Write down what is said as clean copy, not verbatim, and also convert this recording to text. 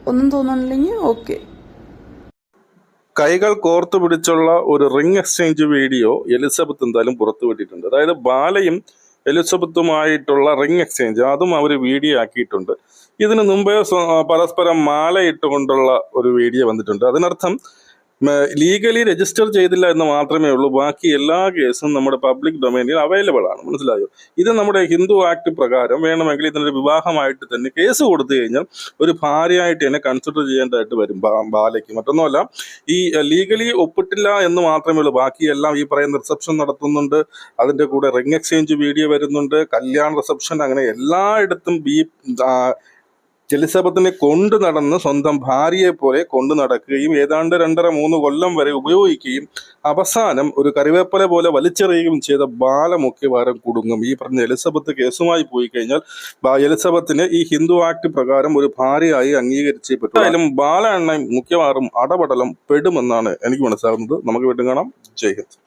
ഒന്നും തോന്നുന്നില്ലെങ്കിൽ ഓക്കെ. കൈകൾ കോർത്തു പിടിച്ചുള്ള ഒരു റിംഗ് എക്സ്ചേഞ്ച് വീഡിയോ എലിസബത്ത് എന്തായാലും പുറത്തുവിട്ടിട്ടുണ്ട്. അതായത് ബാലയും എലിസബത്തുമായിട്ടുള്ള റിംഗ് എക്സ്ചേഞ്ച് അതും അവർ വീഡിയോ ആക്കിയിട്ടുണ്ട്. ഇതിനു മുമ്പേ പരസ്പരം മാലയിട്ടുകൊണ്ടുള്ള ഒരു വീഡിയോ വന്നിട്ടുണ്ട്. അതിനർത്ഥം ലീഗലി രജിസ്റ്റർ ചെയ്തില്ല എന്ന് മാത്രമേ ഉള്ളൂ. ബാക്കി എല്ലാ കേസും നമ്മുടെ പബ്ലിക് ഡൊമൈനിൽ അവൈലബിൾ ആണ്. മനസ്സിലായോ? ഇത് നമ്മുടെ ഹിന്ദു ആക്ട് പ്രകാരം വേണമെങ്കിൽ ഇതിനൊരു വിവാഹമായിട്ട് തന്നെ കേസ് കൊടുത്തു കഴിഞ്ഞാൽ ഒരു ഭാര്യയായിട്ട് തന്നെ കൺസിഡർ ചെയ്യേണ്ടതായിട്ട് വരും ബാലയ്ക്ക്. മറ്റൊന്നുമല്ല, ഈ ലീഗലി ഒപ്പിട്ടില്ല എന്ന് മാത്രമേ ഉള്ളൂ. ബാക്കിയെല്ലാം ഈ പറയുന്ന റിസപ്ഷൻ നടത്തുന്നുണ്ട്, അതിൻ്റെ കൂടെ റിംഗ് എക്സ്ചേഞ്ച് വീഡിയോ വരുന്നുണ്ട്, കല്യാണ റിസപ്ഷൻ, അങ്ങനെ എല്ലായിടത്തും എലിസബത്തിനെ കൊണ്ടു നടന്ന് സ്വന്തം ഭാര്യയെ പോലെ കൊണ്ടു നടക്കുകയും ഏതാണ്ട് 2.5-3 കൊല്ലം വരെ ഉപയോഗിക്കുകയും അവസാനം ഒരു കറിവേപ്പല പോലെ വലിച്ചെറിയുകയും ചെയ്ത ബാല മുഖ്യവാരം കുടുങ്ങും. ഈ പറഞ്ഞ എലിസബത്ത് കേസുമായി പോയി കഴിഞ്ഞാൽ എലിസബത്തിന് ഈ ഹിന്ദു ആക്ട് പ്രകാരം ഒരു ഭാര്യയായി അംഗീകരിച്ചേ പറ്റും. എന്തായാലും ബാല എണ്ണ മുഖ്യവാറും അടപടലം പെടുമെന്നാണ് എനിക്ക് മനസ്സിലാകുന്നത്. നമുക്ക് വീണ്ടും കാണാം. ജയ് ഹിന്ദ്.